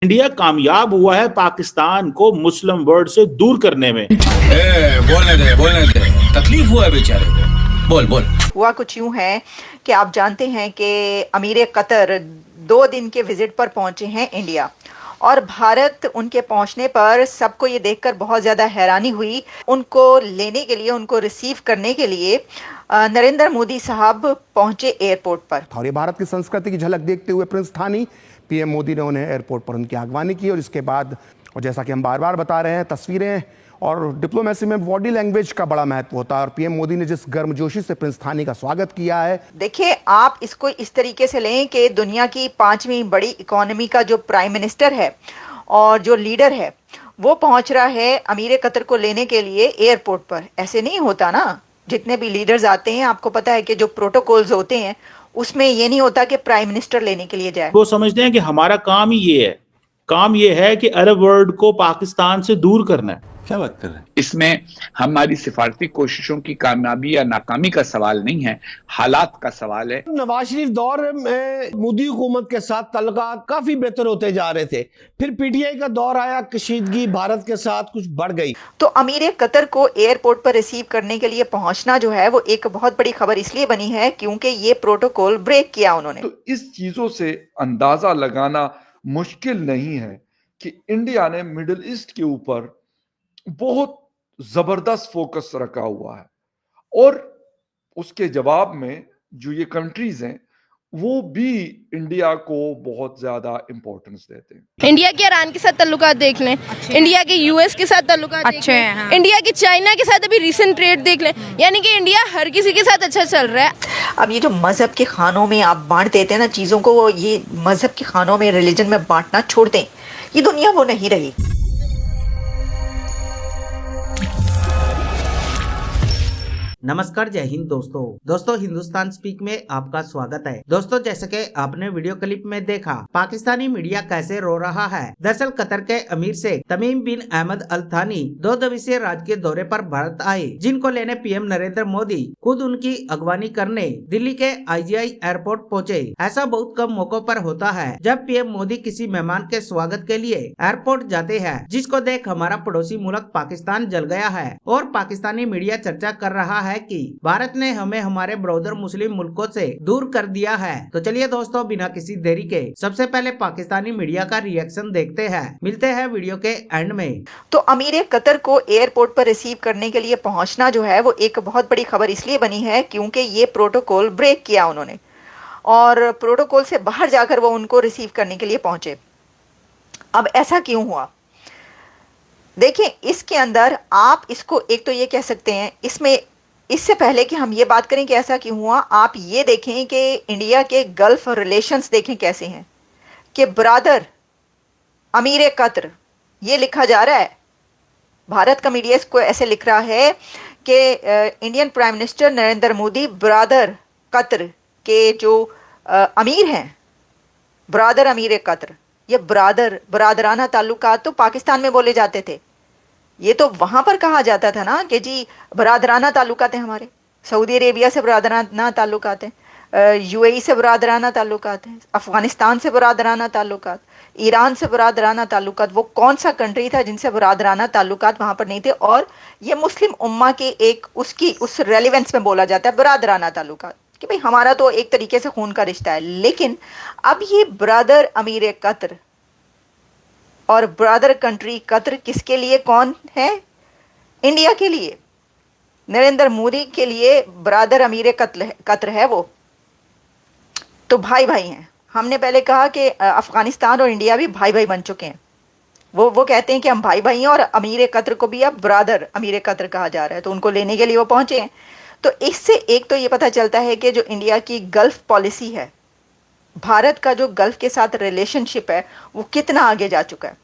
India कामयाब हुआ है पाकिस्तान को मुस्लिम वर्ल्ड से दूर करने में। बोलने दे, तकलीफ हुआ है बेचारे को। बोल बोल। हुआ कुछ यूं है कि आप जानते हैं कि अमीर कतर 2 दिन के विजिट पर पहुंचे हैं इंडिया, और भारत उनके पहुंचने पर सबको ये देखकर बहुत ज़्यादा हैरानी हुई। उनको लेने के लिए, उनको रिसीव करने के लिए नरेंद्र मोदी साहब पहुंचे एयरपोर्ट पर। और ये भारत की संस्कृति की झलक देखते हुए प्रिंस थानी पीएम मोदी ने उन्हें एयरपोर्ट पर उनकी आगवानी की। और इसके बाद, और जैसा कि हम बार बार बता रहे हैं, तस्वीरें और डिप्लोमेसी में बॉडी लैंग्वेज का बड़ा महत्व होता है। और पीएम मोदी ने जिस गर्मजोशी से प्रिंस थानी का स्वागत किया है, देखिए, आप इसको इस तरीके से लें कि दुनिया की 5वीं बड़ी इकोनॉमी का जो प्राइम मिनिस्टर है और जो लीडर है, वो पहुंच रहा है अमीर कतर को लेने के लिए एयरपोर्ट पर। ऐसे नहीं होता ना, जितने भी लीडर्स आते हैं, आपको पता है कि जो प्रोटोकॉल्स होते हैं उसमें ये नहीं होता कि प्राइम मिनिस्टर लेने के लिए जाए। वो समझते हैं कि हमारा काम ही ये है, काम ये है कि अरब वर्ल्ड को पाकिस्तान से दूर करना है। क्या बात कर रहे हैं? इसमें हमारी सिफारती कोशिशों की कामयाबी या नाकामी का सवाल नहीं है, हालात का सवाल है। नवाज शरीफ दौर में मोदी हुकूमत के साथ ताल्लुकात काफी बेहतर होते जा रहे थे, फिर पीटीआई का दौर आया, कशीदगी भारत के साथ कुछ बढ़ गई। तो अमीर कतर को एयरपोर्ट पर रिसीव करने के लिए पहुंचना जो है वो एक बहुत बड़ी खबर इसलिए बनी है क्योंकि ये प्रोटोकॉल ब्रेक किया उन्होंने। तो इस चीजों से अंदाजा लगाना मुश्किल नहीं है कि इंडिया ने मिडिल ईस्ट के ऊपर बहुत जबरदस्त फोकस रखा हुआ है, और उसके जवाब में जो ये कंट्रीज हैं वो भी इंडिया को बहुत ज्यादा इंपॉर्टेंस देते हैं। इंडिया के ईरान के साथ ताल्लुकात देख लें, इंडिया के यूएस के साथ ताल्लुकात देख लें, हाँ। इंडिया की चाइना के साथ अभी रीसेंट ट्रेड देख लें, यानी कि इंडिया हर किसी के साथ अच्छा चल रहा है। अब ये जो मजहब के खानों में आप बांट देते हैं ना चीजों को, वो ये मजहब के खानों में, रिलीजन में बांटना छोड़ दें। ये दुनिया वो नहीं रही। नमस्कार, जय हिंद दोस्तों हिंदुस्तान स्पीक में आपका स्वागत है। दोस्तों, जैसे कि आपने वीडियो क्लिप में देखा, पाकिस्तानी मीडिया कैसे रो रहा है। दरअसल कतर के अमीर शेख तमीम बिन अहमद अल थानी 2 दिवसीय राजकीय दौरे पर भारत आए, जिनको लेने पीएम नरेंद्र मोदी खुद उनकी अगवानी करने दिल्ली के आईजीआई एयरपोर्ट पहुँचे। ऐसा बहुत कम मौकों पर होता है जब पीएम मोदी किसी मेहमान के स्वागत के लिए एयरपोर्ट जाते हैं, जिसको देख हमारा पड़ोसी मुल्क पाकिस्तान जल गया है। और पाकिस्तानी मीडिया चर्चा कर रहा है कि भारत ने हमें हमारे ब्रदर मुस्लिम मुल्कों से दूर कर दिया है। तो चलिए दोस्तों, बिना किसी देरी के सबसे पहले पाकिस्तानी मीडिया का रिएक्शन देखते हैं। मिलते हैं वीडियो के एंड में। तो अमीर कतर को एयरपोर्ट पर रिसीव करने के लिए पहुंचना जो है वो एक बहुत बड़ी खबर इसलिए बनी है क्योंकि ये प्रोटोकॉल ब्रेक किया उन्होंने, और प्रोटोकॉल से बाहर जाकर वो उनको रिसीव करने के लिए पहुंचे। अब ऐसा क्यों हुआ? देखिए, इसके अंदर आप इसको एक तो ये कह सकते हैं, इससे पहले कि हम ये बात करें कि ऐसा क्यों हुआ, आप ये देखें कि इंडिया के गल्फ रिलेशंस देखें कैसे हैं। कि ब्रादर अमीर कतर, ये लिखा जा रहा है, भारत का मीडिया इसको ऐसे लिख रहा है कि Indian prime minister Narendra Modi brother Qatar के जो अमीर हैं, ब्रादर अमीर कतर। ये बरादराना ताल्लुकात तो पाकिस्तान में बोले जाते थे, ये तो वहां पर कहा जाता था ना कि जी बरादराना ताल्लुकात हैं हमारे। सऊदी अरेबिया से बरादराना ताल्लुकात हैं, यूएई से बरादराना ताल्लुकात हैं, अफगानिस्तान से बरादराना ताल्लुकात, ईरान से बरादराना ताल्लुकात। वो कौन सा कंट्री था जिनसे बरादराना ताल्लुकात वहां पर नहीं थे? और ये मुस्लिम उम्मा के एक उस रेलिवेंस में बोला जाता है बरादराना ताल्लुकात, कि भाई हमारा तो एक तरीके से खून का रिश्ता है। लेकिन अब ये ब्रदर अमीर कतर और ब्रदर कंट्री कतर किसके लिए कौन है? इंडिया के लिए, नरेंद्र मोदी के लिए ब्रदर अमीर कतर है वो। तो भाई भाई हैं। हमने पहले कहा कि अफगानिस्तान और इंडिया भी भाई भाई बन चुके हैं। वो कहते हैं कि हम भाई भाई हैं, और अमीर कतर को भी अब ब्रदर अमीर कतर कहा जा रहा है, तो उनको लेने के लिए वो पहुंचे हैं। तो इससे एक तो ये पता चलता है कि जो इंडिया की गल्फ पॉलिसी है, भारत का जो गल्फ के साथ रिलेशनशिप है, वो कितना आगे जा चुका है।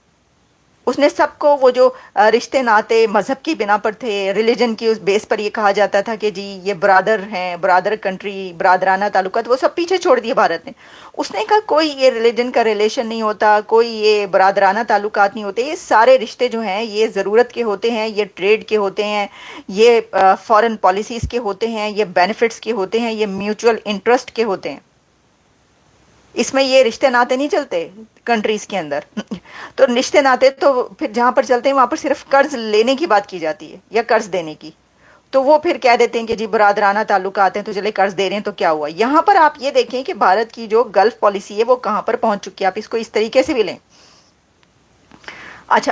उसने सबको, वो जो रिश्ते नाते मजहब की बिना पर थे, रिलीजन की उस बेस पर ये कहा जाता था कि जी ये ब्रादर हैं, ब्रादर कंट्री, ब्रादराना ताल्लुकात, वो सब पीछे छोड़ दिए भारत ने। उसने कहा कोई ये रिलीजन का रिलेशन नहीं होता, कोई ये ब्रादराना ताल्लुकात नहीं होते, ये सारे रिश्ते जो हैं ये ज़रूरत के होते हैं, ये ट्रेड के होते हैं, ये फॉरेन पॉलिसीज़ के होते हैं, ये बेनिफिट्स के होते हैं, ये म्यूचुअल इंटरेस्ट के होते हैं। इसमें ये रिश्ते नाते नहीं चलते कंट्रीज के अंदर। तो रिश्ते नाते तो फिर जहां पर चलते हैं वहां पर सिर्फ कर्ज लेने की बात की जाती है या कर्ज देने की, तो वो फिर कह देते हैं कि जी बरादराना ताल्लुकात हैं तो चले कर्ज दे रहे हैं तो क्या हुआ। यहाँ पर आप ये देखें कि भारत की जो गल्फ पॉलिसी है वो कहाँ पर पहुंच चुकी है, आप इसको इस तरीके से भी लें। अच्छा,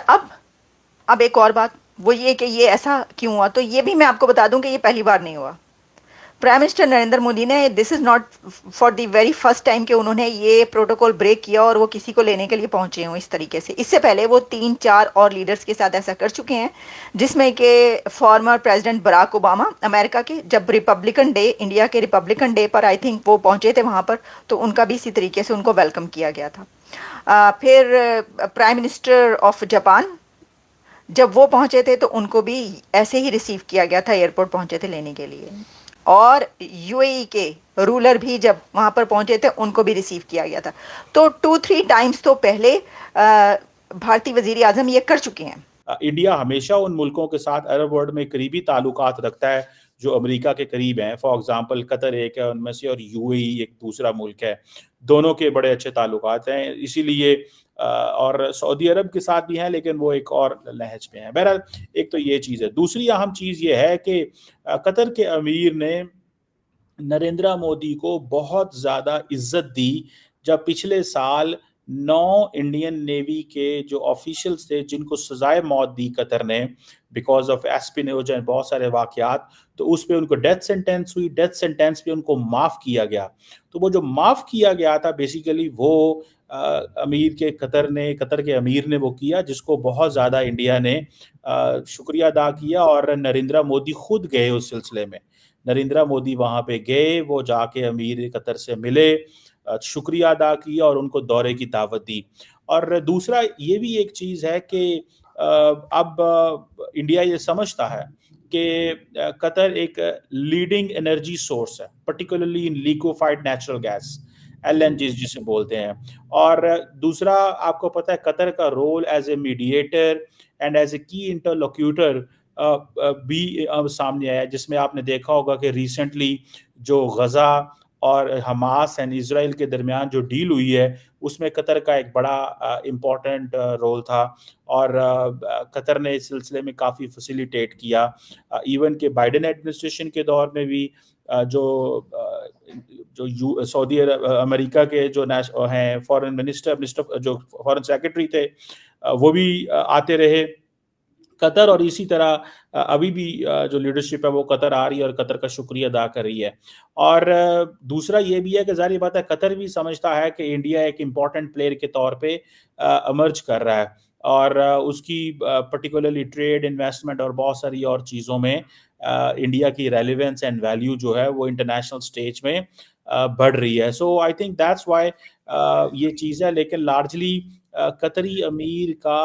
अब एक और बात वो ये कि ये ऐसा क्यों हुआ, तो ये भी मैं आपको बता दूं कि ये पहली बार नहीं हुआ। प्राइम मिनिस्टर नरेंद्र मोदी ने, this is not for the very first time कि उन्होंने ये प्रोटोकॉल ब्रेक किया और वो किसी को लेने के लिए पहुंचे हों इस तरीके से। इससे पहले वो 3-4 और लीडर्स के साथ ऐसा कर चुके हैं, जिसमें कि former president Barack Obama America के, जब रिपब्लिकन डे, इंडिया के रिपब्लिकन डे पर आई थिंक वो पहुंचे थे वहां पर, तो उनका भी इसी तरीके से उनको वेलकम किया गया था। फिर प्राइम मिनिस्टर ऑफ जापान जब वो पहुंचे थे तो उनको भी ऐसे ही रिसीव किया गया था, एयरपोर्ट पहुंचे थे लेने के लिए। और यूएई के रूलर भी जब वहां पर पहुंचे थे उनको भी रिसीव किया गया था। तो 2-3 टाइम्स तो पहले भारतीय वजीर आजम ये कर चुके हैं। इंडिया हमेशा उन मुल्कों के साथ अरब वर्ल्ड में करीबी ताल्लुकात रखता है जो अमेरिका के करीब हैं। फॉर एग्जांपल कतर एक है उनमें से और यूएई एक दूसरा मुल्क है, दोनों के बड़े अच्छे ताल्लुकात हैं। इसीलिए और सऊदी अरब के साथ भी हैं लेकिन वो एक और लहज पे हैं। बहरहाल एक तो ये चीज़ है। दूसरी अहम चीज़ ये है कि कतर के अमीर ने नरेंद्र मोदी को बहुत ज़्यादा इज्जत दी जब पिछले साल 9 इंडियन नेवी के जो ऑफिशियल्स थे जिनको सजाए मौत दी कतर ने बिकॉज ऑफ एस्पिनोज एंड बहुत सारे वाकयात, तो उस पे उनको डेथ सेंटेंस हुई। डेथ सेंटेंस पे उनको माफ़ किया गया। तो वो जो माफ़ किया गया था बेसिकली वो कतर के अमीर ने वो किया, जिसको बहुत ज़्यादा इंडिया ने शुक्रिया अदा किया। और नरेंद्र मोदी खुद गए उस सिलसिले में, नरेंद्र मोदी वहाँ पे गए, वो जाके अमीर कतर से मिले, शुक्रिया अदा किया और उनको दौरे की दावत दी। और दूसरा ये भी एक चीज़ है कि अब इंडिया ये समझता है कि कतर एक लीडिंग एनर्जी सोर्स है, particularly in liquefied natural gas, LNG जिसे बोलते हैं। और दूसरा आपको पता है कतर का role as a mediator and as a key interlocutor भी सामने आया, जिसमें आपने देखा होगा कि रिसेंटली जो गज़ा और हमास एंड इजराइल के दरमियान जो डील हुई है उसमें कतर का एक बड़ा इम्पोर्टेंट रोल था। और कतर ने इस सिलसिले में काफ़ी फैसिलिटेट किया। इवन के बाइडेन एडमिनिस्ट्रेशन के दौर में भी जो सऊदी अमेरिका के जो हैं फॉरेन मिनिस्टर जो फॉरेन सेक्रेटरी थे वो भी आते रहे कतर। और इसी तरह अभी भी जो लीडरशिप है वो कतर आ रही है और कतर का शुक्रिया अदा कर रही है। और दूसरा ये भी है कि जाहिर बात है कतर भी समझता है कि इंडिया एक इम्पॉर्टेंट प्लेयर के तौर पे इमर्ज कर रहा है और उसकी पर्टिकुलरली ट्रेड, इन्वेस्टमेंट और बहुत सारी और चीज़ों में इंडिया की रेलिवेंस एंड वैल्यू जो है वो इंटरनेशनल स्टेज में बढ़ रही है। सो आई थिंक दैट्स व्हाई ये चीज़ है। लेकिन लार्जली कतरी अमीर का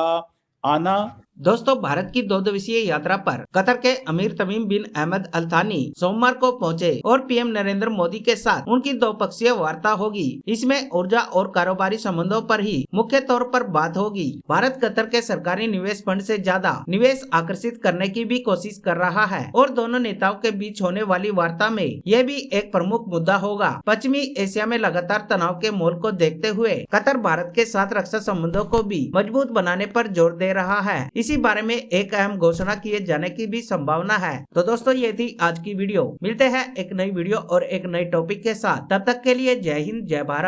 आना। दोस्तों, भारत की 2 दिवसीय यात्रा पर कतर के अमीर तमीम बिन अहमद अल थानी सोमवार को पहुंचे और पीएम नरेंद्र मोदी के साथ उनकी 2-पक्षीय वार्ता होगी। इसमें ऊर्जा और कारोबारी संबंधों पर ही मुख्य तौर पर बात होगी। भारत कतर के सरकारी निवेश फंड से ज्यादा निवेश आकर्षित करने की भी कोशिश कर रहा है और दोनों नेताओं के बीच होने वाली वार्ता में यह भी एक प्रमुख मुद्दा होगा। पश्चिमी एशिया में लगातार तनाव के माहौल को देखते हुए कतर भारत के साथ रक्षा संबंधों को भी मजबूत बनाने पर जोर दे रहा है। इसी बारे में एक अहम घोषणा किए जाने की भी संभावना है। तो दोस्तों, ये थी आज की वीडियो। मिलते हैं एक नई वीडियो और एक नई टॉपिक के साथ। तब तक के लिए जय हिंद, जय भारत।